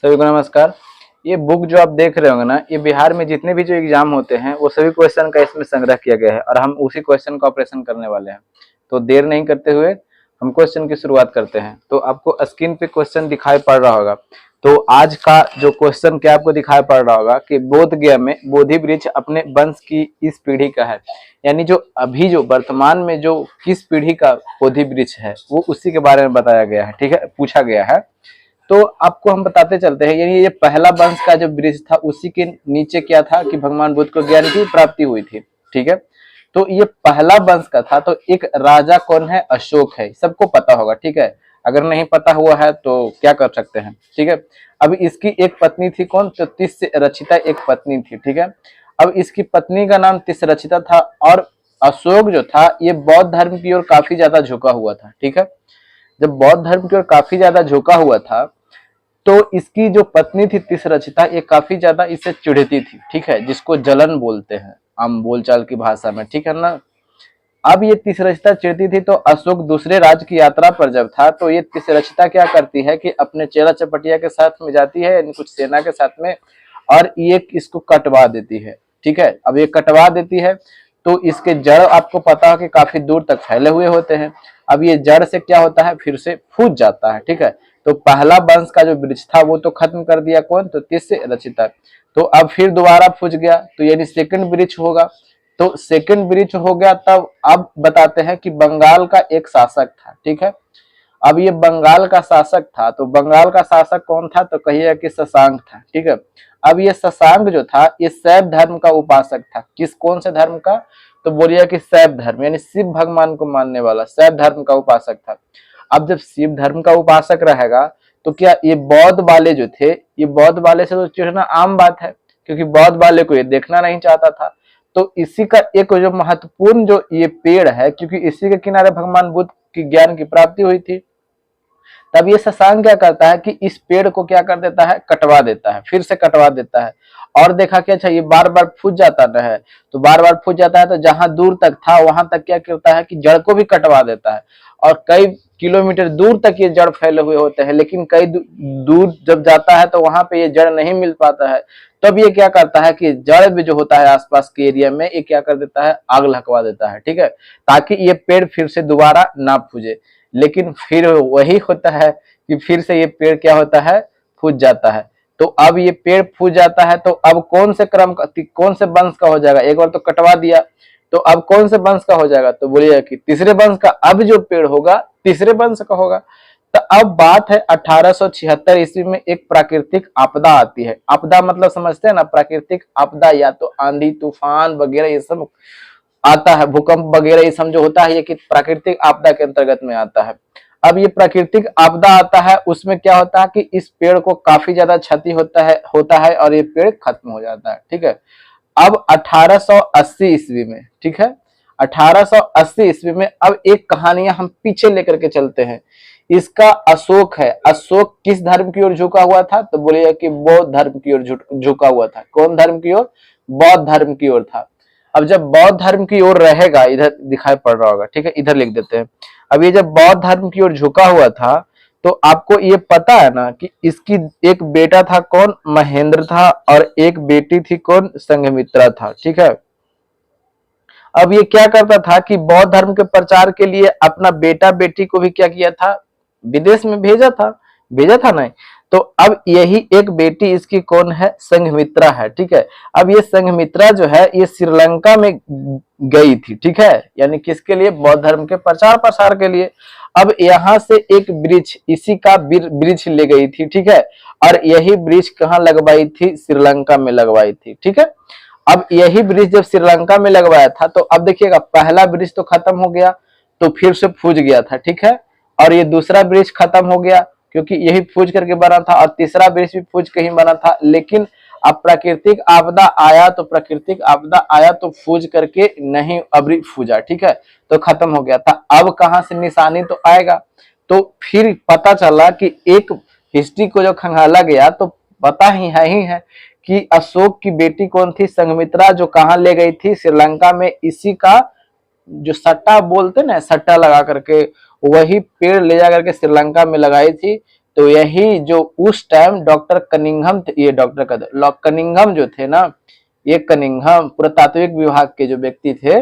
सभी को नमस्कार। ये बुक जो आप देख रहे होंगे ना, ये बिहार में जितने भी जो एग्जाम होते हैं वो सभी क्वेश्चन का इसमें संग्रह किया गया है और हम उसी क्वेश्चन का ऑपरेशन करने वाले हैं। तो देर नहीं करते हुए हम क्वेश्चन की शुरुआत करते हैं। तो आपको स्क्रीन पे क्वेश्चन दिखाई पड़ रहा होगा। तो आज का जो क्वेश्चन क्या आपको दिखाई पड़ रहा होगा कि बोध गया में बोधि वृक्ष अपने वंश की इस पीढ़ी का है, यानी जो अभी जो वर्तमान में जो किस पीढ़ी का बोधि वृक्ष है वो उसी के बारे में बताया गया है। ठीक है, पूछा गया है। तो आपको हम बताते चलते हैं, यानी ये पहला वंश का जो वृक्ष था उसी के नीचे क्या था कि भगवान बुद्ध को ज्ञान की प्राप्ति हुई थी। ठीक है, तो ये पहला वंश का था। तो एक राजा कौन है? अशोक है, सबको पता होगा। ठीक है, अगर नहीं पता हुआ है तो क्या कर सकते हैं। ठीक है, अब इसकी एक पत्नी थी, कौन? तो तिस्रचिता एक पत्नी थी। ठीक है, अब इसकी पत्नी का नाम तिस्रचिता था और अशोक जो था ये बौद्ध धर्म की ओर काफी ज्यादा झुका हुआ था। ठीक है, जब बौद्ध धर्म की ओर काफी ज्यादा झुका हुआ था तो इसकी जो पत्नी थी तिस्रचिता ये काफी ज्यादा इससे चिढ़ती थी। ठीक है, जिसको जलन बोलते हैं आम बोलचाल की भाषा में। ठीक है ना। अब ये तिस्रचिता चिढ़ती थी तो अशोक दूसरे राज्य की यात्रा पर जब था तो ये तिस्रचिता क्या करती है कि अपने चेला चपटिया के साथ में जाती है, यानी कुछ सेना के साथ में, और ये इसको कटवा देती है। ठीक है, अब ये कटवा देती है तो इसके जड़ आपको पता है कि काफी दूर तक फैले हुए होते हैं। अब ये जड़ से क्या होता है, फिर से फूट जाता है। ठीक है, तो पहला वंश का जो वृक्ष था वो तो खत्म कर दिया कौन? तो तिस्रचिता। तो अब फिर दोबारा फूट गया तो यानी सेकंड वृक्ष होगा। तो सेकंड वृक्ष हो गया तब अब बताते हैं कि बंगाल का एक शासक था। ठीक है, अब ये बंगाल का शासक था तो बंगाल का शासक कौन था? तो कहिएगा कि शशांक था। ठीक है, अब ये शशांक जो था ये शैव धर्म का उपासक था। किस कौन से धर्म का? तो बोलिए कि शैव धर्म, यानी शिव भगवान को मानने वाला शैव धर्म का उपासक था। अब जब शिव धर्म का उपासक रहेगा तो क्या ये बौद्ध वाले जो थे, ये बौद्ध वाले से तो चिढ़ना आम बात है, क्योंकि बौद्ध वाले को ये देखना नहीं चाहता था। तो इसी का एक जो महत्वपूर्ण जो ये पेड़ है, क्योंकि इसी के किनारे भगवान बुद्ध की ज्ञान की प्राप्ति हुई थी, तब ये शशांक क्या करता है कि इस पेड़ को क्या कर देता है? कटवा देता है, फिर से कटवा देता है। और देखा कि अच्छा ये बार बार फूट जाता है, तो बार बार फूट जाता है तो जहां दूर तक था वहां तक क्या करता है कि जड़ को भी कटवा देता है। और कई किलोमीटर दूर तक ये जड़ फैले हुए होते हैं, लेकिन कई दूर जब जाता है तो वहां पे ये जड़ नहीं मिल पाता है। तब ये क्या करता है कि जड़ भी जो होता है आसपास के एरिया में ये क्या कर देता है? आग लगवा देता है। ठीक है, ताकि ये पेड़ फिर से दोबारा ना फूजे। लेकिन फिर वही होता है कि फिर से ये पेड़ क्या होता है? फूट जाता है। तो अब ये पेड़ फूट जाता है तो अब कौन से क्रम का, कौन से वंश का हो जाएगा? एक बार तो कटवा दिया, तो अब कौन से वंश का हो जाएगा? तो बोलिए कि तीसरे वंश का। अब जो पेड़ होगा तीसरे वंश का होगा। तो अब बात है 1876 ईस्वी में एक प्राकृतिक आपदा आती है। आपदा मतलब समझते हैं ना, प्राकृतिक आपदा या तो आंधी तूफान वगैरह ये सब आता है, भूकंप वगैरह ये सब जो होता है ये कि प्राकृतिक आपदा के अंतर्गत में आता है। अब ये प्राकृतिक आपदा आता है, उसमें क्या होता है कि इस पेड़ को काफी ज्यादा क्षति होता है और ये पेड़ खत्म हो जाता है। ठीक है, अब 1880 ईस्वी में, ठीक है, 1880 ईस्वी में अब एक कहानियां हम पीछे लेकर के चलते हैं। इसका अशोक है। अशोक किस धर्म की ओर झुका हुआ था? तो बोलिए कि बौद्ध धर्म की ओर झुका हुआ था। कौन धर्म की ओर? बौद्ध धर्म की ओर था। अब जब बौद्ध धर्म की ओर रहेगा, इधर दिखाई पड़ रहा होगा, ठीक है, इधर लिख देते हैं। अब ये जब बौद्ध धर्म की ओर झुका हुआ था तो आपको ये पता है ना कि इसकी एक बेटा था, कौन? महेंद्र था, और एक बेटी थी, कौन? संघमित्रा था। ठीक है, अब ये क्या करता था कि बौद्ध धर्म के प्रचार के लिए अपना बेटा बेटी को भी क्या किया था? विदेश में भेजा था नहीं। तो अब यही एक बेटी इसकी कौन है? संघमित्रा है। ठीक है, अब ये संघमित्रा जो है ये श्रीलंका में गई थी। ठीक है, यानी किसके लिए? बौद्ध धर्म के प्रचार प्रसार के लिए। अब यहां से एक वृक्ष, इसी का वृक्ष ले गई थी। ठीक है, और यही वृक्ष कहाँ लगवाई थी? श्रीलंका में लगवाई थी। ठीक है, अब यही वृक्ष जब श्रीलंका में लगवाया था तो अब देखिएगा पहला वृक्ष तो खत्म हो गया तो फिर से फूट गया था। ठीक है, और ये दूसरा वृक्ष खत्म हो गया क्योंकि यही फूट करके बना था, और तीसरा वृक्ष भी फूट के ही बना था। लेकिन अब प्राकृतिक आपदा आया तो फूज करके नहीं अभी फूजा। ठीक है, तो खत्म हो गया था। अब कहां से निशानी तो आएगा। तो फिर पता चला कि एक हिस्ट्री को जो खंगाला गया तो पता ही है कि अशोक की बेटी कौन थी? संघमित्रा, जो कहां ले गई थी? श्रीलंका में। इसी का जो सट्टा बोलते ना, सट्टा लगा करके वही पेड़ ले जा करके श्रीलंका में लगाई थी, तो यही जो उस टाइम डॉक्टर कनिंघम थे, ये डॉक्टर का कनिंघम जो थे ना, ये कनिंघम पुरातात्विक विभाग के जो व्यक्ति थे,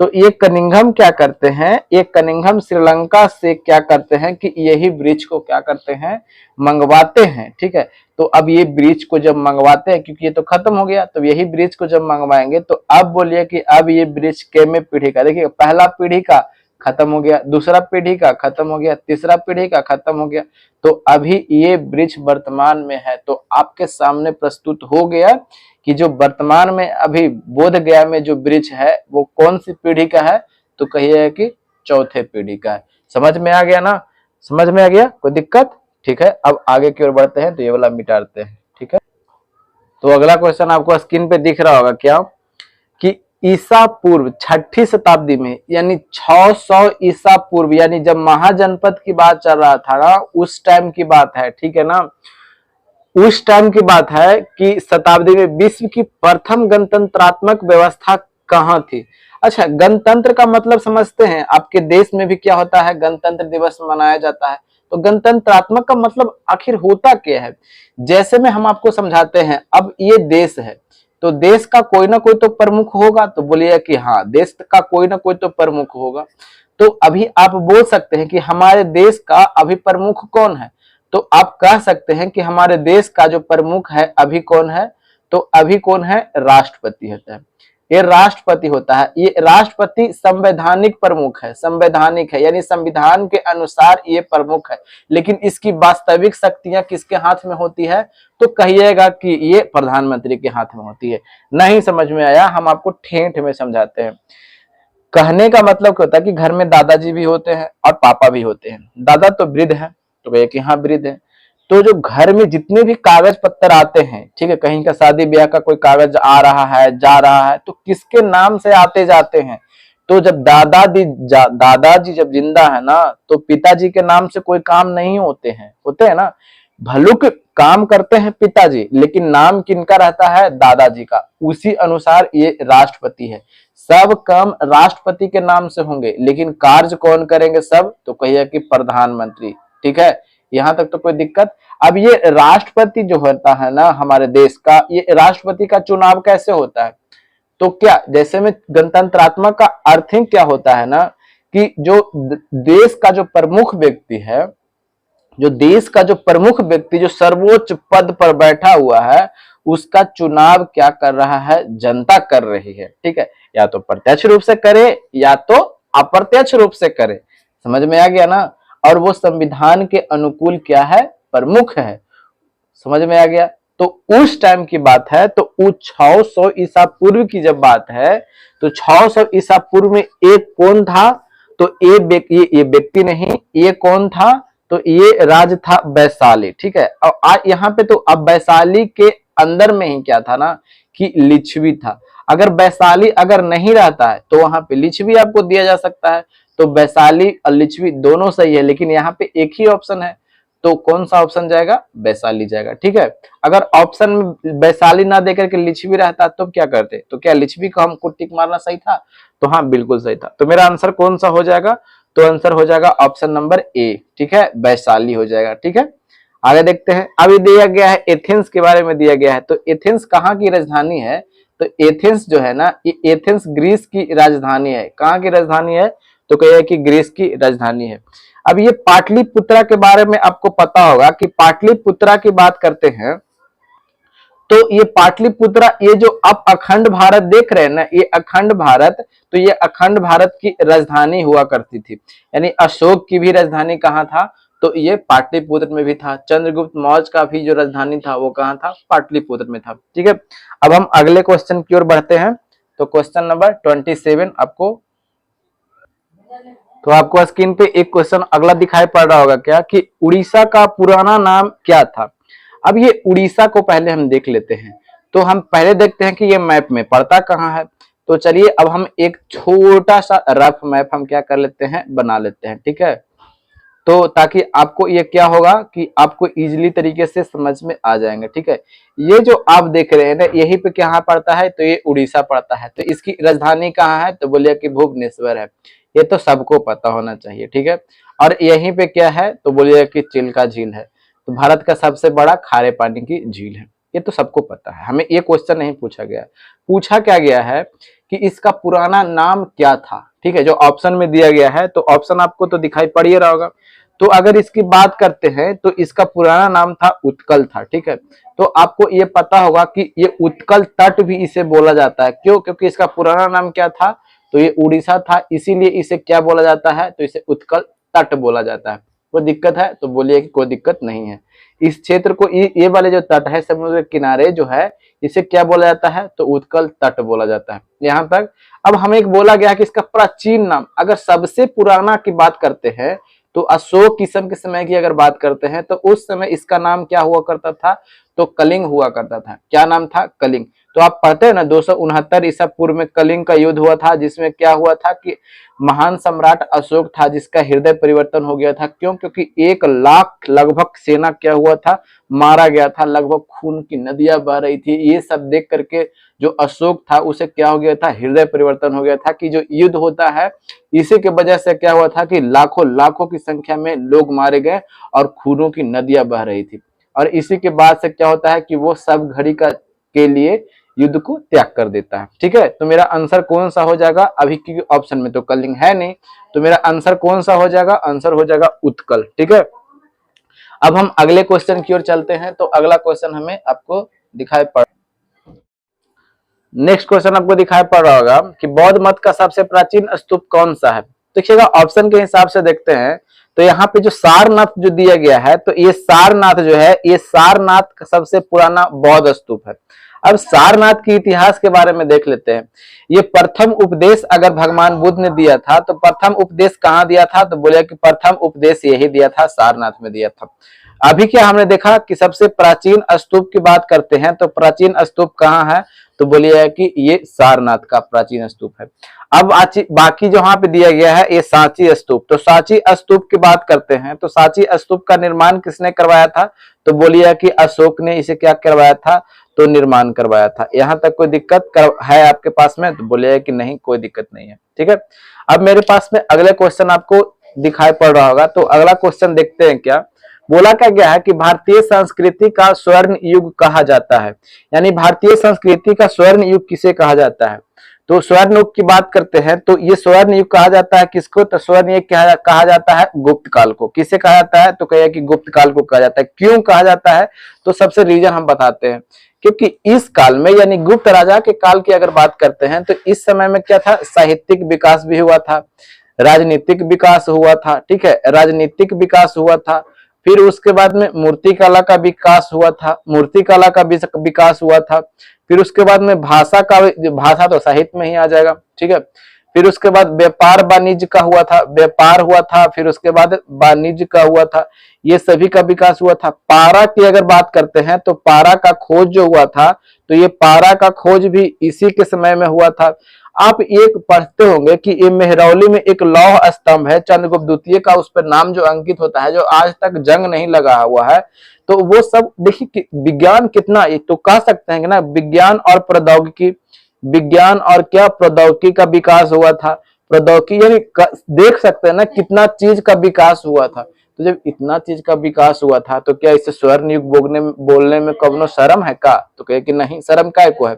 तो ये कनिंघम क्या करते हैं, ये कनिंघम श्रीलंका से क्या करते हैं कि यही ब्रिज को क्या करते हैं, मंगवाते हैं। ठीक है, तो अब ये ब्रिज को जब मंगवाते हैं, क्योंकि ये तो खत्म हो गया, तो यही ब्रिज को जब मंगवाएंगे तो अब बोलिए कि अब ये ब्रिज केमे पीढ़ी का, देखिए पहला पीढ़ी का खत्म हो गया, दूसरा पीढ़ी का खत्म हो गया, तीसरा पीढ़ी का खत्म हो गया, तो अभी ये ब्रिज वर्तमान में है। तो आपके सामने प्रस्तुत हो गया कि जो वर्तमान में अभी बोध गया में जो ब्रिज है वो कौन सी पीढ़ी का है, तो कहिए कि चौथे पीढ़ी का है। समझ में आ गया ना, समझ में आ गया, कोई दिक्कत? ठीक है, अब आगे की ओर बढ़ते हैं, तो ये वाला मिटाते हैं। ठीक है, तो अगला क्वेश्चन आपको स्क्रीन पे दिख रहा होगा क्या, कि ईसा पूर्व 6ठी शताब्दी में, यानी 600 ईसा पूर्व, यानी जब महाजनपद की बात चल रहा था ना, उस टाइम की बात है। ठीक है ना, उस टाइम की बात है कि शताब्दी में विश्व की प्रथम गणतंत्रात्मक व्यवस्था कहाँ थी। अच्छा, गणतंत्र का मतलब समझते हैं, आपके देश में भी क्या होता है, गणतंत्र दिवस मनाया जाता है। तो गणतंत्रात्मक का मतलब आखिर होता क्या है, जैसे में हम आपको समझाते हैं। अब ये देश है, तो देश का कोई ना कोई तो प्रमुख होगा, तो बोलिए कि हाँ, देश का कोई ना कोई तो प्रमुख होगा। तो अभी आप बोल सकते हैं कि हमारे देश का अभी प्रमुख कौन है, तो आप कह सकते हैं कि हमारे देश का जो प्रमुख है अभी कौन है, तो अभी कौन है, राष्ट्रपति होता है। ये राष्ट्रपति होता है। ये राष्ट्रपति संवैधानिक प्रमुख है, संवैधानिक है, यानी संविधान के अनुसार ये प्रमुख है। लेकिन इसकी वास्तविक शक्तियां किसके हाथ में होती है, तो कहिएगा कि ये प्रधानमंत्री के हाथ में होती है। नहीं समझ में आया, हम आपको ठेठ में समझाते हैं। कहने का मतलब क्या होता है कि घर में दादाजी भी होते हैं और पापा भी होते हैं। दादा तो वृद्ध है, तो कहे कि हाँ वृद्ध है। तो जो घर में जितने भी कागज पत्तर आते हैं, ठीक है, कहीं का शादी ब्याह का कोई कागज आ रहा है, जा रहा है, तो किसके नाम से आते जाते हैं, तो जब दादाजी जब जिंदा है ना, तो पिताजी के नाम से कोई काम नहीं होते हैं, होते हैं ना। भलुक काम करते हैं पिताजी, लेकिन नाम किनका रहता है, दादाजी का। उसी अनुसार ये राष्ट्रपति है, सब काम राष्ट्रपति के नाम से होंगे, लेकिन कार्य कौन करेंगे सब, तो कहिए कि प्रधानमंत्री। ठीक है, यहां तक तो कोई दिक्कत। अब ये राष्ट्रपति जो होता है ना हमारे देश का, ये राष्ट्रपति का चुनाव कैसे होता है, तो क्या, जैसे में गणतंत्रात्मक का अर्थ ही क्या होता है ना, कि जो देश का जो प्रमुख व्यक्ति है, जो देश का जो प्रमुख व्यक्ति जो सर्वोच्च पद पर बैठा हुआ है, उसका चुनाव क्या कर रहा है, जनता कर रही है। ठीक है, या तो प्रत्यक्ष रूप से करे या तो अप्रत्यक्ष रूप से करे। समझ में आ गया ना, और वो संविधान के अनुकूल क्या है, प्रमुख है। समझ में आ गया। तो उस टाइम की बात है, तो उस 600 ईसा पूर्व की जब बात है, तो 600 ईसा पूर्व में एक कौन था, तो ये व्यक्ति नहीं, ये कौन था, तो ये राज था वैशाली। ठीक है, और आज यहाँ पे तो अब वैशाली के अंदर में ही क्या था ना, कि लिच्छवी था। अगर वैशाली अगर नहीं रहता है तो वहां पे लिच्छवी आपको दिया जा सकता है। तो वैशाली और लिच्छवी दोनों सही है, लेकिन यहाँ पे एक ही ऑप्शन है, तो कौन सा ऑप्शन जाएगा, वैशाली जाएगा। ठीक है, अगर ऑप्शन में वैशाली ना देकर के लिच्छवी रहता तो क्या करते, तो क्या लिच्छवी को हमको टिक मारना सही था, तो हाँ बिल्कुल सही था। तो मेरा आंसर कौन सा हो जाएगा, तो आंसर हो जाएगा ऑप्शन नंबर ए। ठीक है, वैशाली हो जाएगा। ठीक है, आगे देखते हैं। अभी दिया गया है एथेंस के बारे में दिया गया है, तो एथेंस कहाँ की राजधानी है, तो एथेंस जो है ना, ये एथेंस ग्रीस की राजधानी है। कहाँ की राजधानी है, तो कहिए कि ग्रीस की राजधानी है। अब ये पाटलिपुत्रा के बारे में आपको पता होगा कि पाटलिपुत्रा की बात करते हैं, तो ये पाटलिपुत्रा, ये जो आप अखंड भारत देख रहे हैं ना, ये अखंड भारत, तो ये अखंड भारत की राजधानी हुआ करती थी। यानी अशोक की भी राजधानी कहाँ था, तो ये पाटलिपुत्र में भी था। चंद्रगुप्त मौर्य का भी जो राजधानी था वो कहाँ था, पाटलिपुत्र में था। ठीक है, अब हम अगले क्वेश्चन की ओर बढ़ते हैं। तो क्वेश्चन नंबर 27 आपको स्क्रीन पे एक क्वेश्चन अगला दिखाई पड़ रहा होगा क्या, कि उड़ीसा का पुराना नाम क्या था। अब ये उड़ीसा को पहले हम देख लेते हैं। तो हम पहले देखते हैं कि ये मैप में पड़ता कहाँ है। तो चलिए अब हम एक छोटा सा रफ मैप हम क्या कर लेते हैं, बना लेते हैं। ठीक है, तो ताकि आपको ये क्या होगा कि आपको इजीली तरीके से समझ में आ जाएंगे। ठीक है, ये जो आप देख रहे हैं ना, यही पे कहाँ पड़ता है, तो ये उड़ीसा पड़ता है। तो इसकी राजधानी कहाँ है, तो बोलिए कि भुवनेश्वर है। ये तो सबको पता होना चाहिए। ठीक है, और यहीं पे क्या है, तो बोलिए कि चिल्का झील है। तो भारत का सबसे बड़ा खारे पानी की झील है। ये तो सबको पता है, हमें ये क्वेश्चन नहीं पूछा गया। पूछा क्या गया है कि इसका पुराना नाम क्या था। ठीक है, जो ऑप्शन में दिया गया है, तो ऑप्शन आपको तो दिखाई पड़ ही रहा होगा। तो अगर इसकी बात करते हैं तो इसका पुराना नाम था उत्कल था। ठीक है, तो आपको ये पता होगा कि ये उत्कल तट भी इसे बोला जाता है। क्यों? क्योंकि इसका पुराना नाम क्या था, तो ये उड़ीसा था, इसीलिए इसे क्या बोला जाता है, तो इसे उत्कल तट बोला जाता है। कोई दिक्कत है तो बोलिए कि कोई दिक्कत नहीं है। इस क्षेत्र को ये वाले जो तट है, समुद्र के किनारे जो है, इसे क्या बोला जाता है, तो उत्कल तट बोला जाता है। यहाँ तक। अब हमें एक बोला गया कि इसका प्राचीन नाम, अगर सबसे पुराना की बात करते हैं तो अशोक किस्म के समय की अगर बात करते हैं तो उस समय इसका नाम क्या हुआ करता था, तो कलिंग हुआ करता था। क्या नाम था? कलिंग। तो आप पढ़ते हैं ना 269 ईसा पूर्व में कलिंग का युद्ध हुआ था, जिसमें क्या हुआ था कि महान सम्राट अशोक था जिसका हृदय परिवर्तन हो गया था। क्यों? क्योंकि 1 लाख लगभग सेना क्या हुआ था, मारा गया था, लगभग खून की नदियां बह रही थी। ये सब देख करके जो अशोक था उसे क्या हो गया था, हृदय परिवर्तन हो गया था कि जो युद्ध होता है इसी के वजह से क्या हुआ था कि लाखों लाखों की संख्या में लोग मारे गए और खूनों की नदियां बह रही थी। और इसी के बाद से क्या होता है कि वो सब घड़ी का के लिए युद्ध को त्याग कर देता है। ठीक है, तो मेरा आंसर कौन सा हो जाएगा, अभी की ऑप्शन में तो कलिंग है नहीं, तो मेरा आंसर कौन सा हो जाएगा, आंसर हो जाएगा उत्कल। ठीक है, अब हम अगले क्वेश्चन की ओर चलते हैं। तो अगला क्वेश्चन हमें आपको दिखाई पड़ नेक्स्ट क्वेश्चन आपको दिखाई पड़ रहा होगा कि बौद्ध मत का सबसे प्राचीन स्तूप कौन सा है। देखिएगा ऑप्शन के हिसाब से देखते हैं तो यहाँ पे जो सारनाथ जो दिया गया है, तो ये सारनाथ जो है, ये सारनाथ का सबसे पुराना बौद्ध स्तूप है। अब सारनाथ के इतिहास के बारे में देख लेते हैं। ये प्रथम उपदेश अगर भगवान बुद्ध ने दिया था तो प्रथम उपदेश कहाँ दिया था, तो बोले कि प्रथम उपदेश यही दिया था, सारनाथ में दिया था। अभी क्या हमने देखा कि सबसे प्राचीन स्तूप की बात करते हैं तो प्राचीन स्तूप कहाँ है, तो बोलिए कि ये सारनाथ का प्राचीन स्तूप है। अब बाकी जो यहाँ पे दिया गया है ये सांची स्तूप। तो सांची स्तूप की बात करते हैं तो सांची स्तूप का निर्माण किसने करवाया था, तो बोलिए कि अशोक ने इसे क्या करवाया था, तो निर्माण करवाया था। यहाँ तक कोई दिक्कत है आपके पास में, तो बोलिए कि नहीं, कोई दिक्कत नहीं है। ठीक है, अब मेरे पास में अगले क्वेश्चन आपको दिखाई पड़ रहा होगा। तो अगला क्वेश्चन देखते हैं। क्या बोला क्या गया है कि भारतीय संस्कृति का स्वर्ण युग कहा जाता है, यानी भारतीय संस्कृति का स्वर्ण युग किसे कहा जाता है। तो स्वर्ण युग की बात करते हैं तो ये स्वर्ण युग कहा जाता है किसको, तो स्वर्ण युग कहा जाता है गुप्त काल को। किसे कहा जाता है, तो कहिए कि गुप्त काल को कहा जाता है। क्यों कहा जाता है, तो सबसे रीजन हम बताते हैं। क्योंकि इस काल में यानी गुप्त राजा के काल की अगर बात करते हैं तो इस समय में क्या था, साहित्यिक विकास भी हुआ था, राजनीतिक विकास हुआ था। ठीक है, राजनीतिक विकास हुआ था, फिर उसके बाद में मूर्ति कला का विकास हुआ था, मूर्ति कला का विकास हुआ था। फिर उसके बाद में भाषा का, भाषा तो साहित्य में ही आ जाएगा। ठीक है, फिर उसके बाद व्यापार वाणिज्य का हुआ था, व्यापार हुआ था, फिर उसके बाद वाणिज्य का हुआ था, ये सभी का विकास हुआ था। पारा की अगर बात करते हैं तो पारा का खोज जो हुआ था, तो ये पारा का खोज भी इसी के समय में हुआ था। आप एक पढ़ते होंगे कि ये मेहरौली में एक लौह स्तंभ है चंद्रगुप्त द्वितीय का, उस पर नाम जो अंकित होता है, जो आज तक जंग नहीं लगा हुआ है। तो वो सब देखिए विज्ञान कितना, एक तो कह सकते हैं कि ना विज्ञान और प्रौद्योगिकी, विज्ञान और क्या प्रौद्योगिकी का विकास हुआ था। प्रौद्योगिकी यानी देख सकते हैं ना कितना चीज का विकास हुआ था। तो जब इतना चीज का विकास हुआ था तो क्या इसे स्वर्ण युग बोलने में कवनो शर्म है का, तो कहे कि नहीं, शर्म काय को है।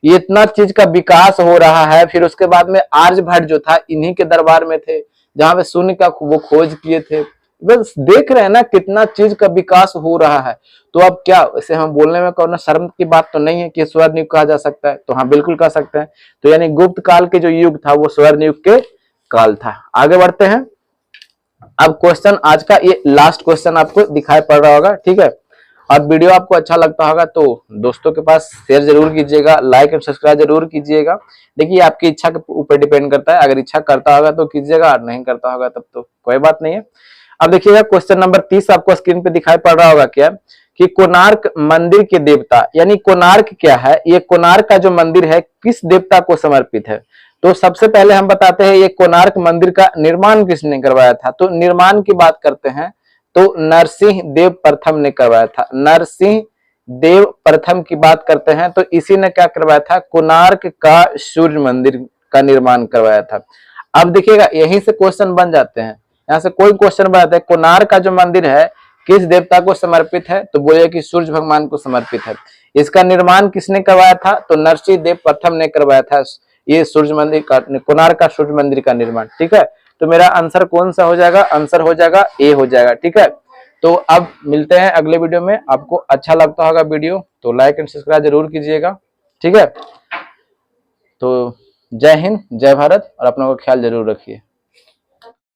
ये इतना चीज का विकास हो रहा है। फिर उसके बाद में आर्यभट्ट जो था इन्हीं के दरबार में थे, जहां पे शून्य का वो खोज किए थे। बस देख रहे हैं ना कितना चीज का विकास हो रहा है। तो अब क्या इसे हम बोलने में कौन शर्म की बात तो नहीं है कि स्वर्ण युग कहा जा सकता है, तो हाँ बिल्कुल कह सकते हैं। तो यानी गुप्त काल के जो युग था वो स्वर्ण युग के काल था। आगे बढ़ते हैं। अब क्वेश्चन आज का ये लास्ट क्वेश्चन आपको दिखाई पड़ रहा होगा। ठीक है, और वीडियो आपको अच्छा लगता होगा तो दोस्तों के पास शेयर जरूर कीजिएगा, लाइक एंड सब्सक्राइब जरूर कीजिएगा। देखिए आपकी इच्छा के ऊपर डिपेंड करता है, अगर इच्छा करता होगा तो कीजिएगा और नहीं करता होगा तब तो कोई बात नहीं है। अब देखिएगा क्वेश्चन नंबर 30 आपको स्क्रीन पे दिखाई पड़ रहा होगा। क्या कि कोणार्क मंदिर के देवता, यानी कोणार्क क्या है, ये कोणार्क का जो मंदिर है किस देवता को समर्पित है। तो सबसे पहले हम बताते हैं ये कोणार्क मंदिर का निर्माण किसने करवाया था। तो निर्माण की बात करते हैं तो नरसिंह देव प्रथम ने करवाया था। नरसिंह देव प्रथम की बात करते हैं तो इसी ने क्या करवाया था, कोणार्क का सूर्य मंदिर का निर्माण करवाया था। अब देखिएगा यहीं से क्वेश्चन बन जाते हैं, यहाँ से कोई क्वेश्चन बनाते हैं। कोणार्क का जो मंदिर है किस देवता को समर्पित है? तो बोले कि सूर्य भगवान को समर्पित है। इसका निर्माण किसने करवाया था? तो नरसिंह देव प्रथम ने करवाया था ये सूर्य मंदिर का, कोणार्क का सूर्य मंदिर का निर्माण। ठीक है, तो मेरा आंसर कौन सा हो जाएगा? आंसर हो जाएगा ए हो जाएगा। ठीक है, तो अब मिलते हैं अगले वीडियो में। आपको अच्छा लगता होगा वीडियो तो लाइक एंड सब्सक्राइब जरूर कीजिएगा। ठीक है, तो जय हिंद, जय भारत, और अपना को ख्याल जरूर रखिए।